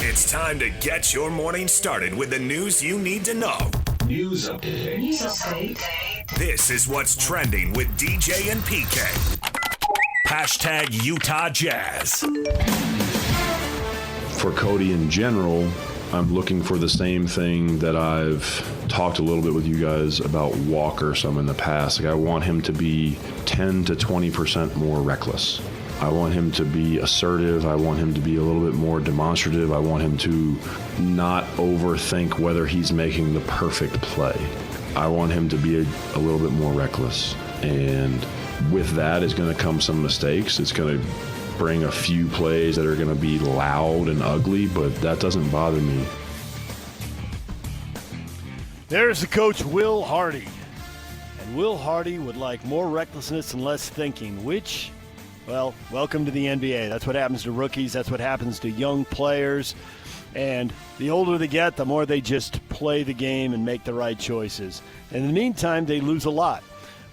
It's time to get your morning started with the news you need to know. News update. This is what's trending with DJ and PK. Hashtag Utah Jazz. For Cody in general, I'm looking for the same thing that I've talked a little bit with you guys about Walker some in the past. Like, I want him to be 10 to 20% more reckless. I want him to be assertive. I want him to be a little bit more demonstrative. I want him to not overthink whether he's making the perfect play. I want him to be a little bit more reckless. And with that is going to come some mistakes. It's going to bring a few plays that are going to be loud and ugly, but that doesn't bother me. There's the coach, Will Hardy. And Will Hardy would like more recklessness and less thinking, which, well, welcome to the NBA. That's what happens to rookies. That's what happens to young players. And the older they get, the more they just play the game and make the right choices. In the meantime, they lose a lot,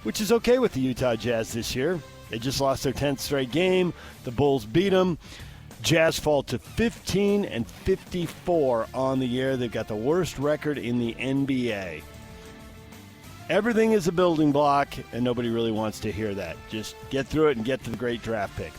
which is okay with the Utah Jazz this year. They just lost their 10th straight game. The Bulls beat them. Jazz fall to 15-54 on the year. They've got the worst record in the NBA. Everything is a building block, and nobody really wants to hear that. Just get through it and get to the great draft pick.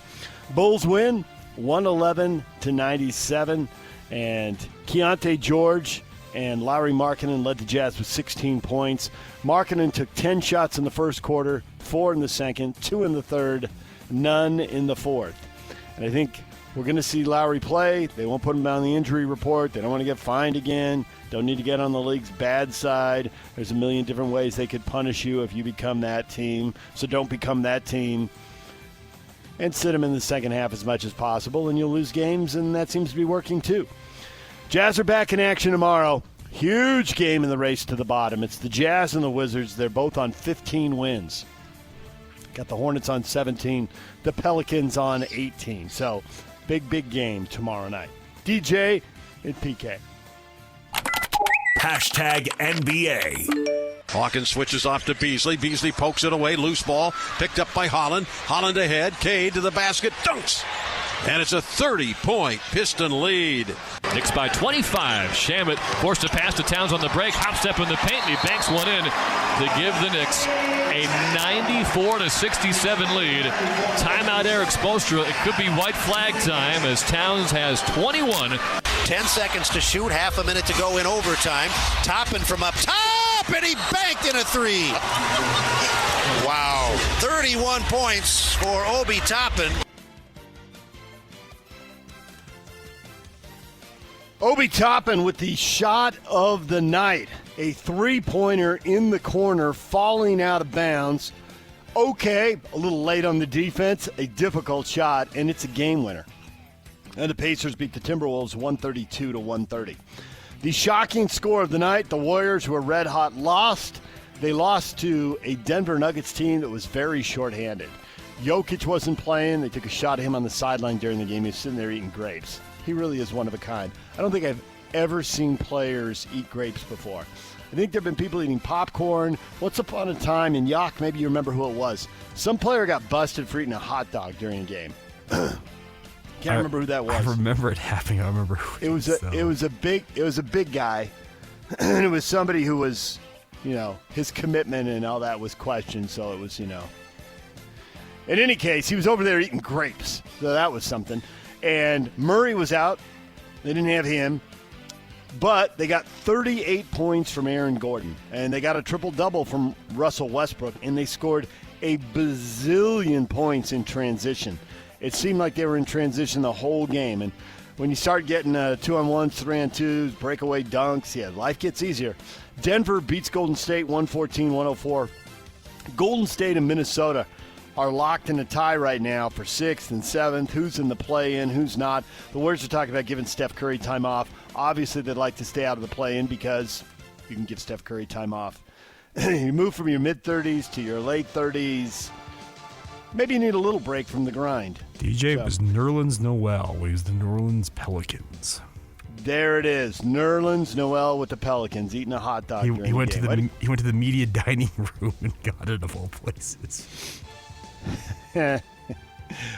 Bulls win 111-97, and Keontae George and Lauri Markkanen led the Jazz with 16 points. Markkanen took 10 shots in the first quarter, 4 in the second, 2 in the third, none in the fourth. And I think we're going to see Lauri play. They won't put him on the injury report. They don't want to get fined again. Don't need to get on the league's bad side. There's a million different ways they could punish you if you become that team. So don't become that team. And sit him in the second half as much as possible, and you'll lose games, and that seems to be working too. Jazz are back in action tomorrow. Huge game in the race to the bottom. It's the Jazz and the Wizards. They're both on 15 wins. Got the Hornets on 17, the Pelicans on 18. So, big game tomorrow night. DJ and PK. Hashtag NBA. Hawkins switches off to Beasley. Beasley pokes it away. Loose ball picked up by Holland. Holland ahead. Cade to the basket. Dunks. And it's a 30-point Piston lead. Knicks by 25. Shamet forced to pass to Towns on the break. Hop step in the paint, and he banks one in to give the Knicks a 94-67 lead. Timeout Eric Spoelstra. It could be white flag time as Towns has 21. 10 seconds to shoot, half a minute to go in overtime. Toppin from up top, and he banked in a three. Wow. 31 points for Obi Toppin. Obi Toppin with the shot of the night. A three-pointer in the corner, falling out of bounds. Okay, a little late on the defense, a difficult shot, and it's a game winner. And the Pacers beat the Timberwolves 132-130. The shocking score of the night, the Warriors, who were red hot, lost. They lost to a Denver Nuggets team that was very shorthanded. Jokic wasn't playing. They took a shot at him on the sideline during the game. He was sitting there eating grapes. He really is one of a kind. I don't think I've ever seen players eat grapes before. I think there have been people eating popcorn. Once upon a time in Yak, maybe you remember who it was. Some player got busted for eating a hot dog during a game. Can't remember who that was. I remember it happening. I remember who it was. It was a big guy, and it was somebody who was, his commitment and all that was questioned. So it was, In any case, he was over there eating grapes. So that was something. And Murray was out. They didn't have him. But they got 38 points from Aaron Gordon. And they got a triple-double from Russell Westbrook. And they scored a bazillion points in transition. It seemed like they were in transition the whole game. And when you start getting 2-on-1s, 3-on-2s, breakaway dunks, life gets easier. Denver beats Golden State 114-104. Golden State and Minnesota are locked in a tie right now for 6th and 7th. Who's in the play-in, who's not. The Warriors are talking about giving Steph Curry time off. Obviously, they'd like to stay out of the play-in because you can give Steph Curry time off. You move from your mid-30s to your late 30s. Maybe you need a little break from the grind. DJ was Nerlens Noel. He was the New Orleans Pelicans. There it is. Nerlens Noel with the Pelicans eating a hot dog. He went to the media dining room and got it of all places.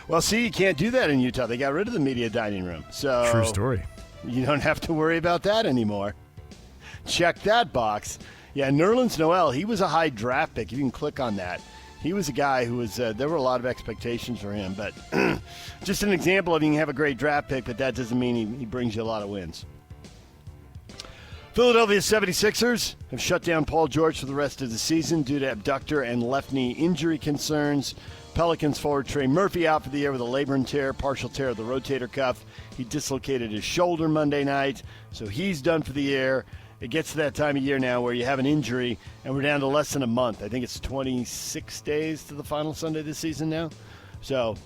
Well, see, you can't do that in Utah. They got rid of the media dining room. So true story. You don't have to worry about that anymore. Check that box. Yeah, Nerlens Noel, he was a high draft pick. You can click on that. He was a guy who was, there were a lot of expectations for him, but just an example of you can have a great draft pick, but that doesn't mean he brings you a lot of wins. Philadelphia 76ers have shut down Paul George for the rest of the season due to abductor and left knee injury concerns. Pelicans forward Trey Murphy out for the year with a labrum tear, partial tear of the rotator cuff. He dislocated his shoulder Monday night, so he's done for the year. It gets to that time of year now where you have an injury, and we're down to less than a month. I think it's 26 days to the final Sunday this season now. So,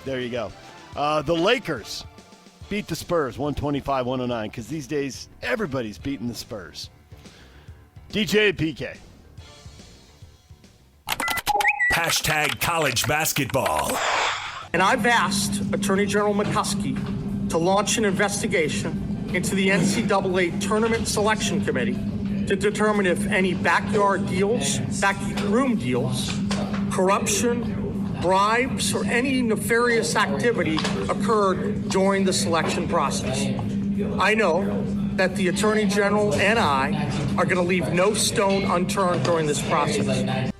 there you go. The Lakers beat the Spurs 125-109 because these days everybody's beating the Spurs. DJ and PK. Hashtag college basketball. And I've asked Attorney General McCuskey to launch an investigation into the NCAA Tournament Selection Committee to determine if any backyard deals, backroom deals, corruption, bribes, or any nefarious activity occurred during the selection process. I know that the Attorney General and I are going to leave no stone unturned during this process.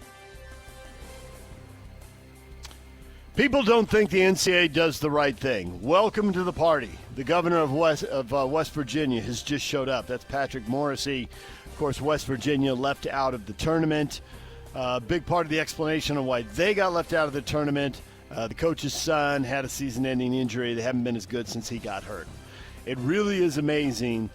People don't think the NCAA does the right thing. Welcome to the party. The governor of West Virginia has just showed up. That's Patrick Morrisey. Of course, West Virginia left out of the tournament. Big part of the explanation on why they got left out of the tournament. The coach's son had a season-ending injury. They haven't been as good since he got hurt. It really is amazing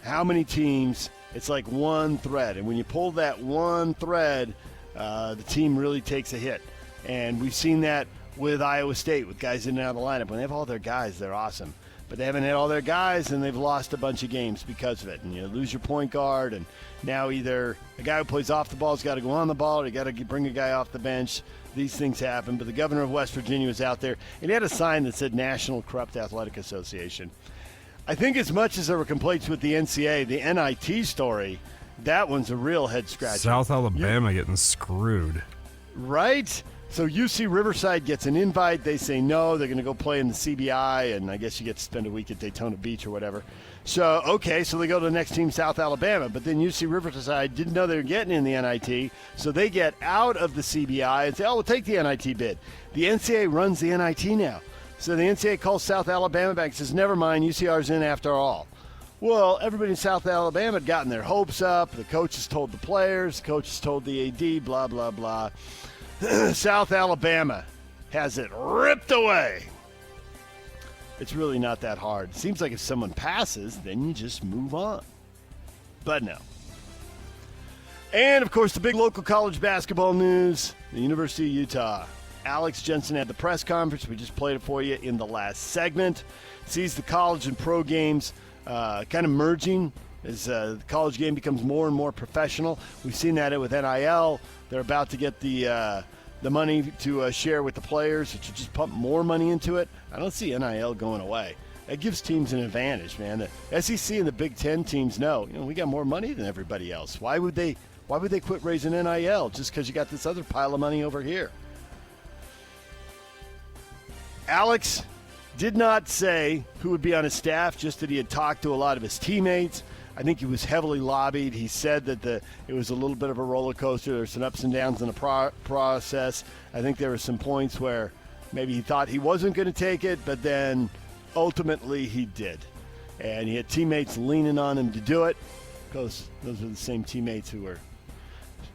how many teams, it's like one thread. And when you pull that one thread, the team really takes a hit. And we've seen that with Iowa State, with guys in and out of the lineup. When they have all their guys, they're awesome. But they haven't had all their guys, and they've lost a bunch of games because of it. And you lose your point guard, and now either a guy who plays off the ball has got to go on the ball, or you got to bring a guy off the bench. These things happen. But the governor of West Virginia was out there, and he had a sign that said National Corrupt Athletic Association. I think as much as there were complaints with the NCAA, the NIT story, that one's a real head-scratcher. South Alabama getting screwed. Right? So UC Riverside gets an invite. They say no. They're going to go play in the CBI, and I guess you get to spend a week at Daytona Beach or whatever. So, okay, so they go to the next team, South Alabama. But then UC Riverside didn't know they were getting in the NIT, so they get out of the CBI and say, oh, we'll take the NIT bid. The NCAA runs the NIT now. So the NCAA calls South Alabama back and says, never mind, UCR's in after all. Well, everybody in South Alabama had gotten their hopes up. The coaches told the players, the coaches told the AD, blah, blah, blah. South Alabama has it ripped away. It's really not that hard. It seems like if someone passes, then you just move on. But no. And, of course, the big local college basketball news, the University of Utah. Alex Jensen had the press conference. We just played it for you in the last segment. Sees the college and pro games kind of merging as the college game becomes more and more professional. We've seen that with NIL. They're about to get the money to share with the players, which will just pump more money into it. I don't see NIL going away. It gives teams an advantage, man. The SEC and the Big Ten teams know, we got more money than everybody else. Why would they quit raising NIL just because you got this other pile of money over here? Alex did not say who would be on his staff, just that he had talked to a lot of his teammates. I think he was heavily lobbied. He said that it was a little bit of a roller coaster. There's some ups and downs in the process. I think there were some points where maybe he thought he wasn't going to take it, but then ultimately he did. And he had teammates leaning on him to do it, because those were the same teammates who were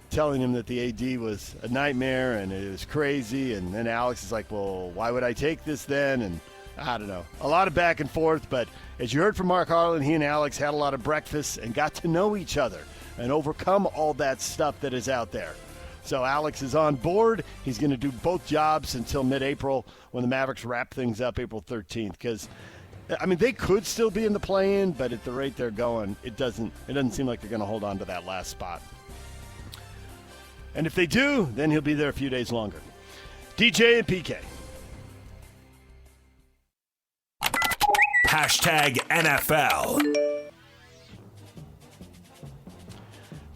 telling him that the AD was a nightmare and it was crazy. And then Alex is like, well, why would I take this then? And I don't know. A lot of back and forth, but as you heard from Mark Harlan, he and Alex had a lot of breakfast and got to know each other and overcome all that stuff that is out there. So Alex is on board. He's going to do both jobs until mid-April when the Mavericks wrap things up April 13th. Because, they could still be in the play-in, but at the rate they're going, it doesn't seem like they're going to hold on to that last spot. And if they do, then he'll be there a few days longer. DJ and PK. Hashtag NFL.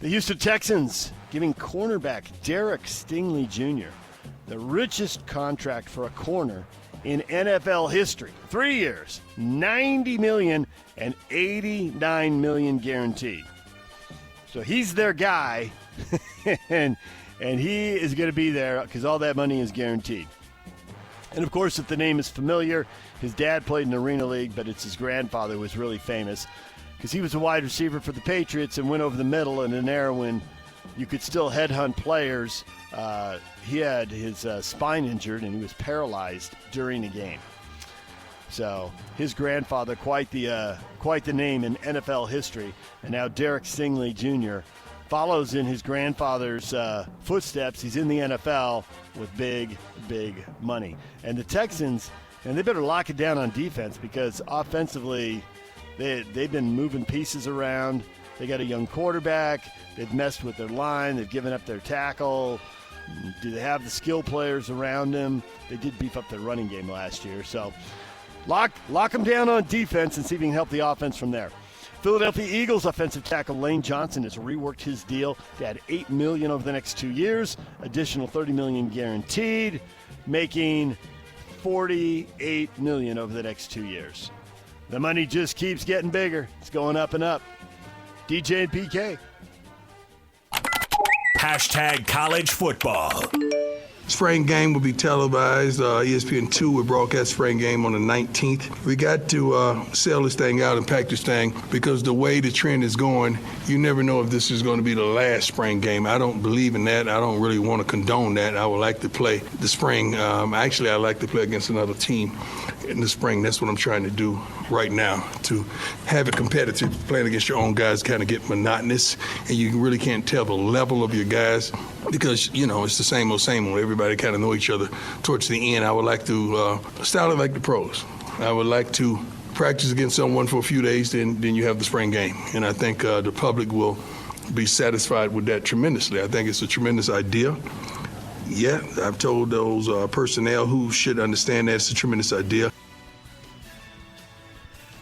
The Houston Texans giving cornerback Derek Stingley Jr. the richest contract for a corner in NFL history. 3 years, $90 million and $89 million guaranteed. So he's their guy, and he is going to be there because all that money is guaranteed. And, of course, if the name is familiar, his dad played in the Arena League, but it's his grandfather who was really famous because he was a wide receiver for the Patriots and went over the middle in an era when you could still headhunt players. He had his spine injured, and he was paralyzed during a game. So his grandfather, quite the name in NFL history. And now Derek Stingley Jr. follows in his grandfather's footsteps. He's in the NFL with big, big money. And the Texans, and they better lock it down on defense because offensively they've been moving pieces around. They got a young quarterback. They've messed with their line. They've given up their tackle. Do they have the skill players around them? They did beef up their running game last year. So lock them down on defense and see if you can help the offense from there. Philadelphia Eagles offensive tackle Lane Johnson has reworked his deal to add $8 million over the next 2 years, additional $30 million guaranteed, making $48 million over the next 2 years. The money just keeps getting bigger. It's going up and up. DJ and PK. Hashtag college football. Spring game will be televised. ESPN2 will broadcast spring game on the 19th. We got to sell this thing out and pack this thing because the way the trend is going, you never know if this is going to be the last spring game. I don't believe in that. I don't really want to condone that. I would like to play the spring. Actually, I like to play against another team in the spring. That's what I'm trying to do right now, to have it competitive. Playing against your own guys kind of get monotonous, and you really can't tell the level of your guys because, it's the same old. Everybody kind of know each other towards the end. I would like to style it like the pros. I would like to practice against someone for a few days, then you have the spring game. And I think the public will be satisfied with that tremendously. I think it's a tremendous idea. Yeah, I've told those personnel who should understand that it's a tremendous idea.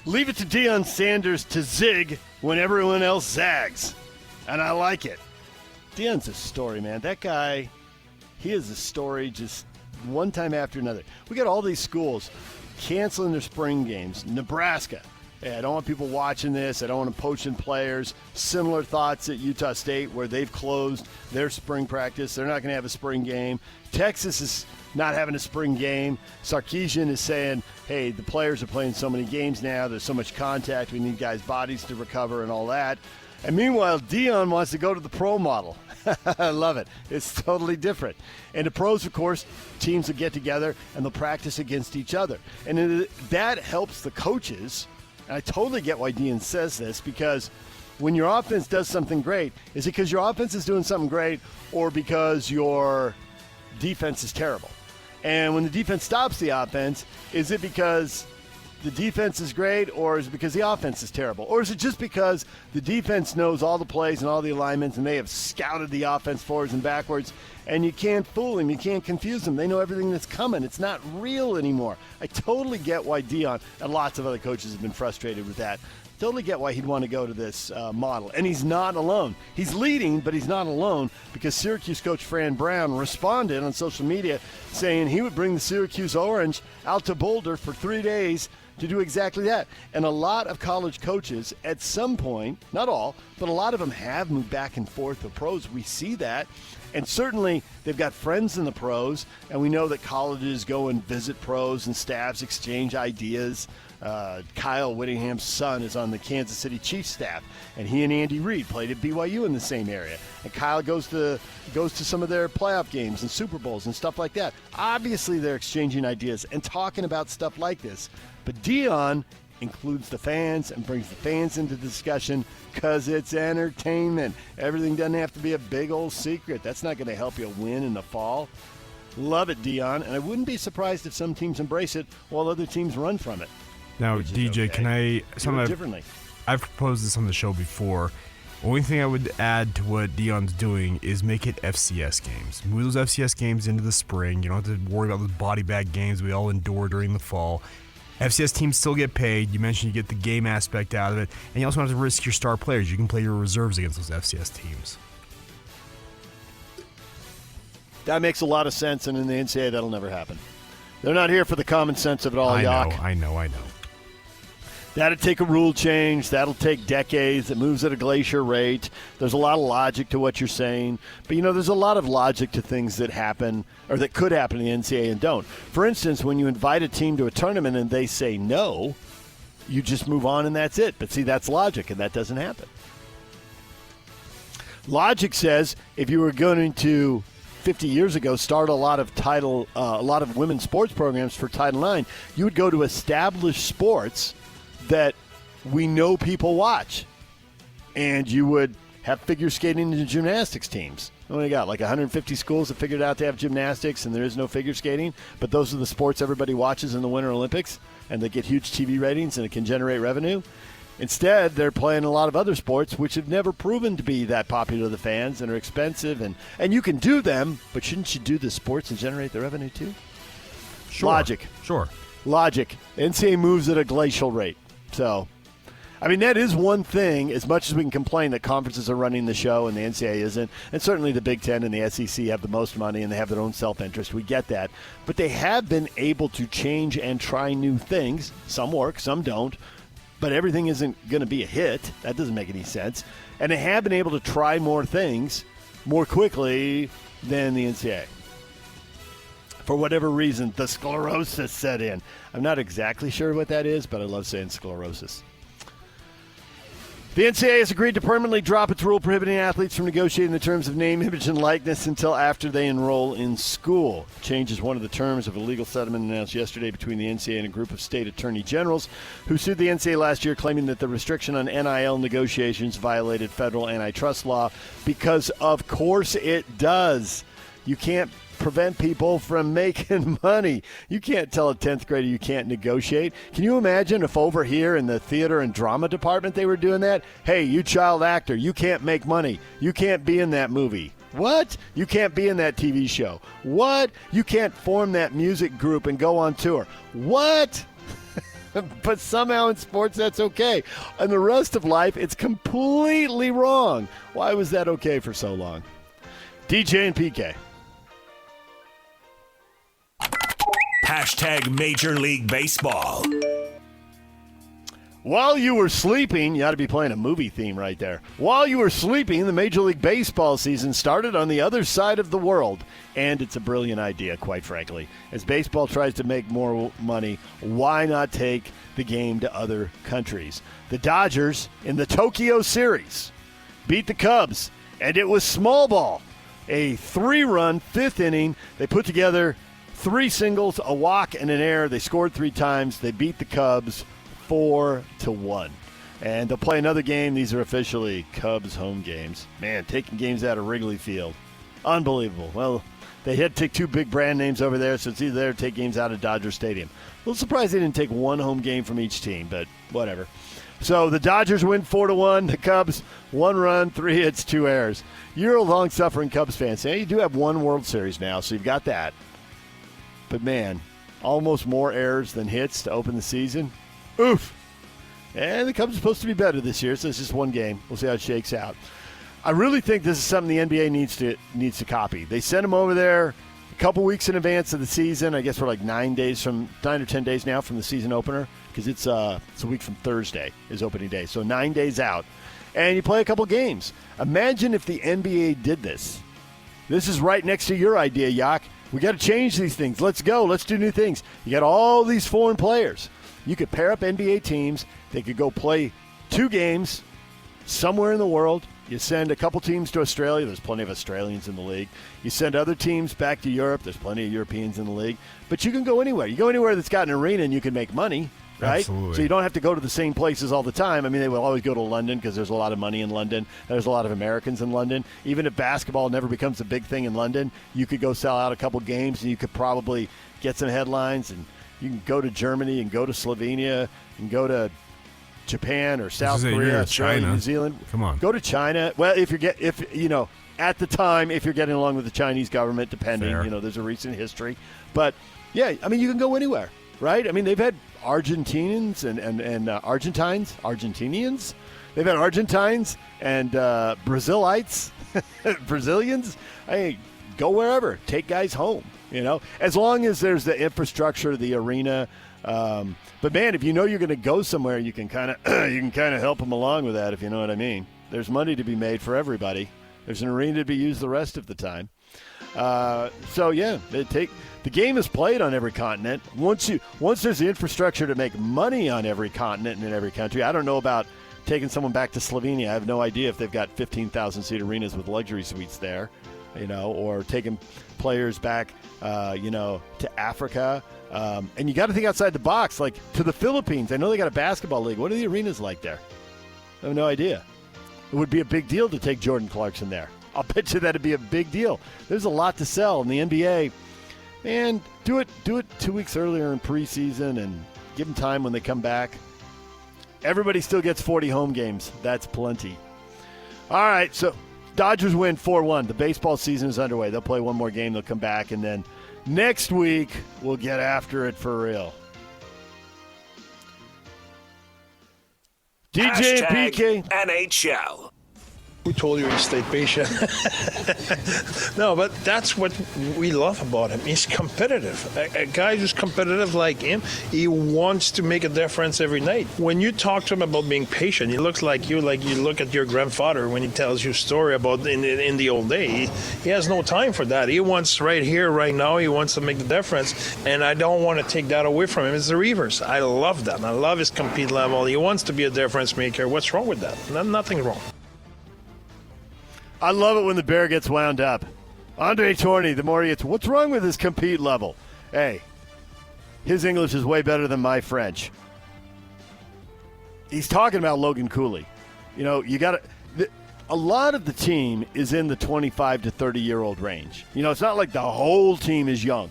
Leave it to Deion Sanders to zig when everyone else zags. And I like it. Deion's a story, man. That guy, he is a story just one time after another. We got all these schools canceling their spring games. Nebraska. Hey, I don't want people watching this. I don't want them poaching players. Similar thoughts at Utah State where they've closed their spring practice. They're not going to have a spring game. Texas is not having a spring game. Sarkisian is saying, hey, the players are playing so many games now. There's so much contact. We need guys' bodies to recover and all that. And meanwhile, Deion wants to go to the pro model. I love it. It's totally different. And the pros, of course, teams will get together and they'll practice against each other. And that helps the coaches. And I totally get why Deion says this, because when your offense does something great, is it because your offense is doing something great or because your defense is terrible? And when the defense stops the offense, is it because the defense is great, or is it because the offense is terrible? Or is it just because the defense knows all the plays and all the alignments and they have scouted the offense forwards and backwards, and you can't fool them, you can't confuse them. They know everything that's coming. It's not real anymore. I totally get why Deion and lots of other coaches have been frustrated with that. Totally get why he'd want to go to this model. And he's not alone. He's leading, but he's not alone, because Syracuse coach Fran Brown responded on social media saying he would bring the Syracuse Orange out to Boulder for 3 days to do exactly that. And a lot of college coaches at some point, not all, but a lot of them have moved back and forth with pros. We see that. And certainly they've got friends in the pros, and we know that colleges go and visit pros and staffs, exchange ideas. Kyle Whittingham's son is on the Kansas City Chiefs staff, and he and Andy Reid played at BYU in the same area. And Kyle goes to some of their playoff games and Super Bowls and stuff like that. Obviously, they're exchanging ideas and talking about stuff like this. But Deion includes the fans and brings the fans into the discussion because it's entertainment. Everything doesn't have to be a big old secret. That's not going to help you win in the fall. Love it, Deion, and I wouldn't be surprised if some teams embrace it while other teams run from it. Now, DJ, okay. Can I something differently? I've proposed this on the show before. Only thing I would add to what Deion's doing is make it FCS games. Move those FCS games into the spring. You don't have to worry about those body bag games we all endure during the fall. FCS teams still get paid. You mentioned you get the game aspect out of it, and you also don't have to risk your star players. You can play your reserves against those FCS teams. That makes a lot of sense, and in the NCAA, that'll never happen. They're not here for the common sense of it all, Yak. I know. That'll take a rule change. That'll take decades. It moves at a glacier rate. There's a lot of logic to what you're saying. But, there's a lot of logic to things that happen or that could happen in the NCAA and don't. For instance, when you invite a team to a tournament and they say no, you just move on and that's it. But, see, that's logic, and that doesn't happen. Logic says if you were going to 50 years ago start a lot of women's sports programs for Title IX, you would go to established sports that we know people watch, and you would have figure skating and gymnastics teams. What do you got, like 150 schools that figured out to have gymnastics and there is no figure skating, but those are the sports everybody watches in the Winter Olympics, and they get huge TV ratings and it can generate revenue. Instead, they're playing a lot of other sports which have never proven to be that popular to the fans and are expensive, and you can do them, but shouldn't you do the sports and generate the revenue too? Sure. Logic. Sure. Logic. NCAA moves at a glacial rate. So, that is one thing, as much as we can complain that conferences are running the show and the NCAA isn't, and certainly the Big Ten and the SEC have the most money and they have their own self-interest. We get that. But they have been able to change and try new things. Some work, some don't. But everything isn't going to be a hit. That doesn't make any sense. And they have been able to try more things more quickly than the NCAA. For whatever reason, the sclerosis set in. I'm not exactly sure what that is, but I love saying sclerosis. The NCAA has agreed to permanently drop its rule prohibiting athletes from negotiating the terms of name, image, and likeness until after they enroll in school. Change is one of the terms of a legal settlement announced yesterday between the NCAA and a group of state attorney generals who sued the NCAA last year, claiming that the restriction on NIL negotiations violated federal antitrust law, because of course it does. You can't prevent people from making money. You can't tell a 10th grader you can't negotiate. Can you imagine if over here in the theater and drama department they were doing that? Hey, you child actor, you can't make money. You can't be in that movie. What? You can't be in that TV show. What? You can't form that music group and go on tour. What? But somehow in sports that's okay. And the rest of life, it's completely wrong. Why was that okay for so long? DJ and PK. Hashtag Major League Baseball. While you were sleeping, you ought to be playing a movie theme right there. While you were sleeping, the Major League Baseball season started on the other side of the world. And it's a brilliant idea, quite frankly. As baseball tries to make more money, why not take the game to other countries? The Dodgers, in the Tokyo series, beat the Cubs, and it was small ball. A 3-run fifth inning. They put together 3 singles, a walk, and an error. They scored 3 times. They beat the Cubs 4-1. And they'll play another game. These are officially Cubs home games. Man, taking games out of Wrigley Field. Unbelievable. Well, they had to take 2 big brand names over there, so it's either there or take games out of Dodger Stadium. A little surprised they didn't take 1 home game from each team, but whatever. So the Dodgers win 4-1. The Cubs, 1 run, 3 hits, 2 errors. You're a long-suffering Cubs fan. So you do have 1 World Series now, so you've got that. But, man, almost more errors than hits to open the season. Oof. And the Cubs are supposed to be better this year, so it's just 1 game. We'll see how it shakes out. I really think this is something the NBA needs to copy. They sent them over there a couple weeks in advance of the season. I guess we're like 9 or 10 days now from the season opener, because it's a week from Thursday is opening day. So 9 days out. And you play a couple games. Imagine if the NBA did this. This is right next to your idea, Yak. We got to change these things. Let's go. Let's do new things. You got all these foreign players. You could pair up NBA teams. They could go play 2 games somewhere in the world. You send a couple teams to Australia. There's plenty of Australians in the league. You send other teams back to Europe. There's plenty of Europeans in the league. But you can go anywhere. You go anywhere that's got an arena and you can make money, right? Absolutely. So you don't have to go to the same places all the time. I mean, they will always go to London because there's a lot of money in London. There's a lot of Americans in London. Even if basketball never becomes a big thing in London, you could go sell out a couple games and you could probably get some headlines. And you can go to Germany and go to Slovenia and go to Japan or South Korea, Australia, New Zealand. Come on. Go to China. Well, at the time, if you're getting along with the Chinese government, depending, Fair. There's a recent history. But, yeah, I mean, you can go anywhere, right? I mean, they've had Argentinians and Argentinians. They've had Argentines and Brazilites, Brazilians. Go wherever. Take guys home, as long as there's the infrastructure, the arena. But, man, if you know you're going to go somewhere, you can kind of help them along with that, if you know what I mean. There's money to be made for everybody. There's an arena to be used the rest of the time. The game is played on every continent. Once there's the infrastructure to make money on every continent and in every country, I don't know about taking someone back to Slovenia. I have no idea if they've got 15,000-seat arenas with luxury suites there, or taking players back, to Africa. And you got to think outside the box, like to the Philippines. I know they got a basketball league. What are the arenas like there? I have no idea. It would be a big deal to take Jordan Clarkson there. I'll bet you that'd be a big deal. There's a lot to sell in the NBA. Man, do it 2 weeks earlier in preseason and give them time when they come back. Everybody still gets 40 home games. That's plenty. All right, so Dodgers win 4-1. The baseball season is underway. They'll play one more game. They'll come back, and then next week we'll get after it for real. DJ and PK. NHL. Who told you he stayed patient? No, but that's what we love about him. He's competitive. A guy who's competitive like him, he wants to make a difference every night. When you talk to him about being patient, he looks like you look at your grandfather when he tells you a story about in the old day. He has no time for that. He wants right here, right now. He wants to make the difference, and I don't want to take that away from him. It's the reverse. I love that. I love his compete level. He wants to be a difference maker. What's wrong with that? Nothing wrong. I love it when the bear gets wound up. Andre Tourney, the more he gets, what's wrong with his compete level? Hey, his English is way better than my French. He's talking about Logan Cooley. You got to. A lot of the team is in the 25 to 30-year-old range. It's not like the whole team is young.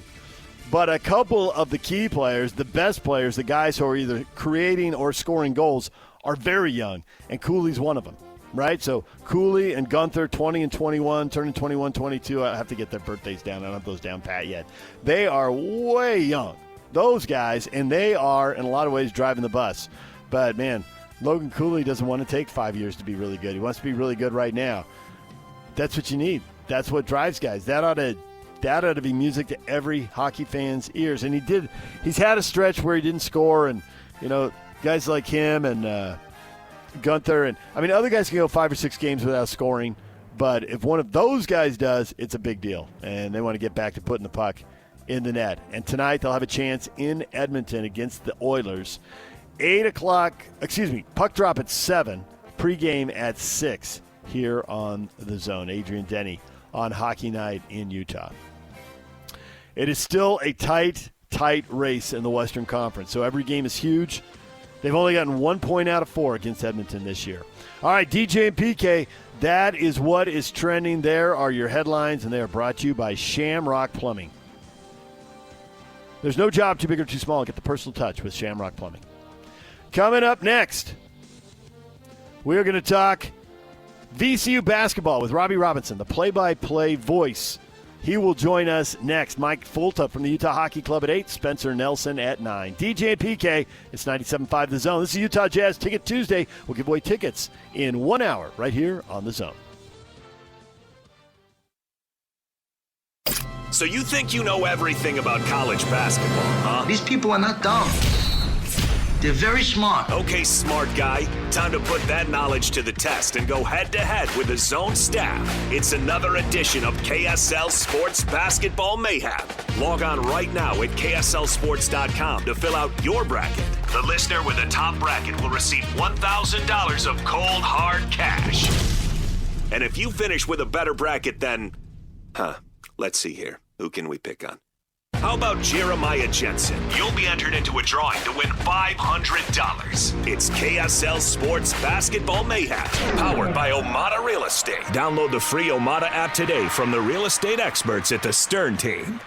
But a couple of the key players, the best players, the guys who are either creating or scoring goals, are very young, and Cooley's one of them. Right? So Cooley and Gunther, 20 and 21, turning 21, 22. I have to get their birthdays down. I don't have those down pat yet. They are way young, those guys, and they are, in a lot of ways, driving the bus. But, man, Logan Cooley doesn't want to take 5 years to be really good. He wants to be really good right now. That's what you need. That's what drives guys. That ought to be music to every hockey fan's ears. And he's had a stretch where he didn't score, and, guys like him and Gunther, and other guys can go 5 or 6 games without scoring, but if one of those guys does, it's a big deal, and they want to get back to putting the puck in the net. And tonight they'll have a chance in Edmonton against the Oilers. 8 o'clock, puck drop at 7, pregame at 6 here on The Zone. Adrian Denny on Hockey Night in Utah. It is still a tight race in the Western Conference, so every game is huge. They've only gotten 1 point out of 4 against Edmonton this year. All right, DJ and PK, that is what is trending. There are your headlines, and they are brought to you by Shamrock Plumbing. There's no job too big or too small. Get the personal touch with Shamrock Plumbing. Coming up next, we are going to talk VCU basketball with Robbie Robinson, the play-by-play voice. He will join us next. Mike Fulta from the Utah Hockey Club at 8. Spencer Nelson at 9. DJ and PK, it's 97.5 The Zone. This is Utah Jazz Ticket Tuesday. We'll give away tickets in 1 hour right here on The Zone. So you think you know everything about college basketball, huh? These people are not dumb. They're very smart. Okay, smart guy. Time to put that knowledge to the test and go head-to-head with the Zone staff. It's another edition of KSL Sports Basketball Mayhem. Log on right now at KSLSports.com to fill out your bracket. The listener with the top bracket will receive $1,000 of cold, hard cash. And if you finish with a better bracket than... let's see here. Who can we pick on? How about Jeremiah Jensen? You'll be entered into a drawing to win $500. It's KSL Sports Basketball Mayhem, powered by Omada Real Estate. Download the free Omada app today from the real estate experts at the Stern Team.